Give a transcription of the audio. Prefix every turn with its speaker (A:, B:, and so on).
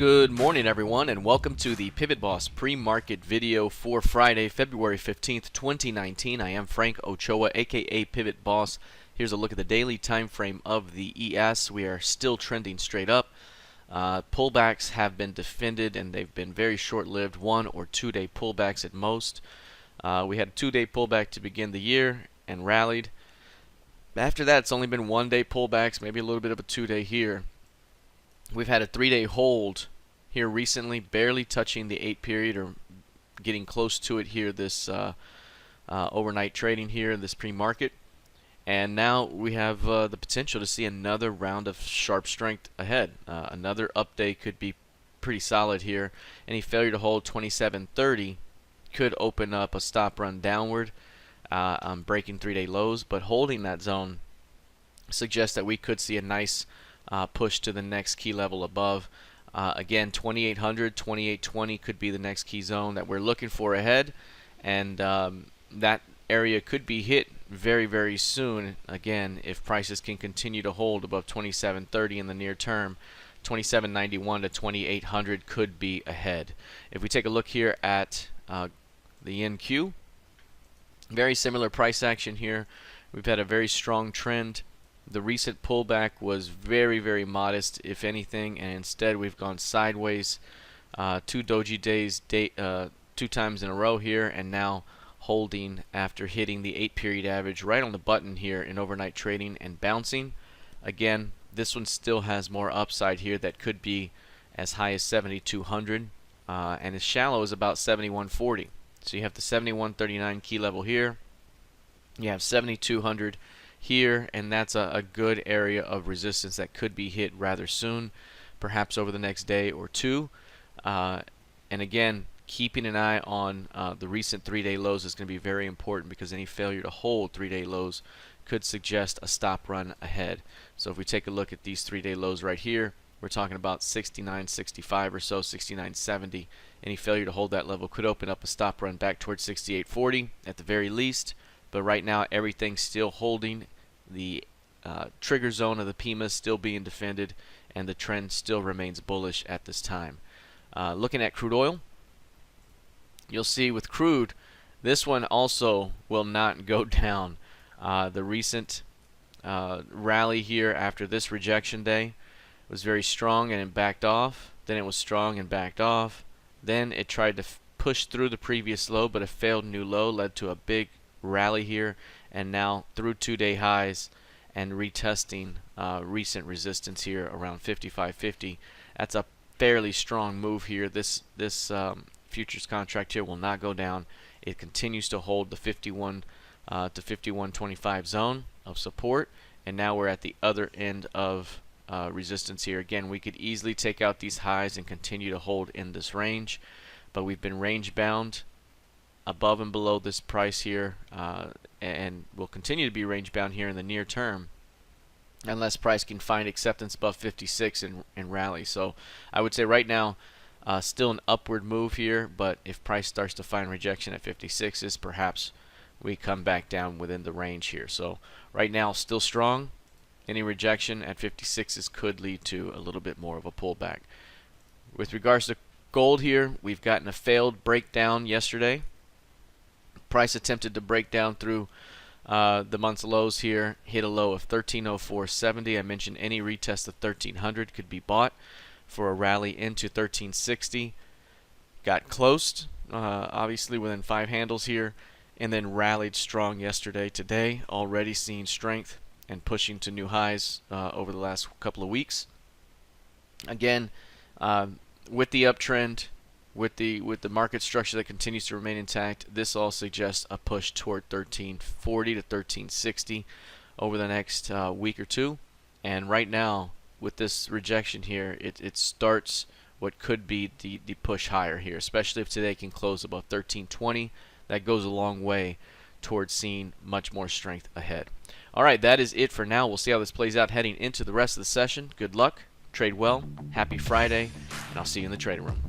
A: Good morning, everyone, and welcome to the PivotBoss pre-market video for Friday, February 15th, 2019. I am Frank Ochoa, aka PivotBoss. Here's a look at the daily time frame of the ES. We are still trending straight up. Pullbacks have been defended, and they've been very short-lived, 1 or 2 day pullbacks at most. We had a 2-day pullback to begin the year and rallied. After that, it's only been 1-day pullbacks, maybe a little bit of a 2-day here. We've had a 3-day hold here recently, barely touching the 8 period or getting close to it here this overnight trading here in this pre-market. And now we have the potential to see another round of sharp strength ahead. Another up day could be pretty solid here. Any failure to hold 2730 could open up a stop run downward, breaking 3-day lows, but holding that zone suggests that we could see a nice push to the next key level above. Again, 2800, 2820 could be the next key zone that we're looking for ahead, and that area could be hit very, very soon. Again, if prices can continue to hold above 2730 in the near term, 2791 to 2800 could be ahead. If we take a look here at the NQ, very similar price action here. We've had a very strong trend. The recent pullback was very, very modest, if anything, and instead we've gone sideways 2 doji days, 2 times in a row here, and now holding after hitting the 8-period average right on the button here in overnight trading and bouncing. Again, this one still has more upside here that could be as high as 7200, and as shallow as about 7140. So you have the 7139 key level here. You have 7200 here, and that's a good area of resistance that could be hit rather soon, perhaps over the next day or two. And again, keeping an eye on the recent 3-day lows is going to be very important, because any failure to hold 3-day lows could suggest a stop run ahead. So if we take a look at these 3-day lows right here, we're talking about 69.65 or so, 69.70. Any failure to hold that level could open up a stop run back towards 68.40 at the very least. But right now, everything's still holding. The trigger zone of the PIMA is still being defended, and the trend still remains bullish at this time. Looking at crude oil, you'll see with crude, this one also will not go down. The recent rally here after this rejection day was very strong, and it backed off. Then it was strong and backed off. Then it tried to push through the previous low, but a failed new low led to a big rally here, and now through 2-day highs and retesting recent resistance here around 55.50. That's a fairly strong move here. This futures contract here will not go down. It continues to hold the 51 to 51.25 zone of support, and now we're at the other end of resistance here. Again, we could easily take out these highs and continue to hold in this range, but we've been range bound above and below this price here, and will continue to be range bound here in the near term unless price can find acceptance above 56 and rally. So I would say right now still an upward move here, but if price starts to find rejection at 56s, perhaps we come back down within the range here. So right now still strong. Any rejection at 56s could lead to a little bit more of a pullback. With regards to gold here, we've gotten a failed breakdown yesterday. Price attempted to break down through the month's lows here, hit a low of 1304.70. I mentioned any retest of 1300 could be bought for a rally into 1360. Got close, obviously within 5 handles here, and then rallied strong yesterday. Today, already seeing strength and pushing to new highs over the last couple of weeks. Again, with the uptrend, with the market structure that continues to remain intact, this all suggests a push toward 1340 to 1360 over the next week or two. And right now, with this rejection here, it starts what could be the push higher here, especially if today can close above 1320. That goes a long way towards seeing much more strength ahead. All right, that is it for now. We'll see how this plays out heading into the rest of the session. Good luck, trade well, happy Friday, and I'll see you in the trading room.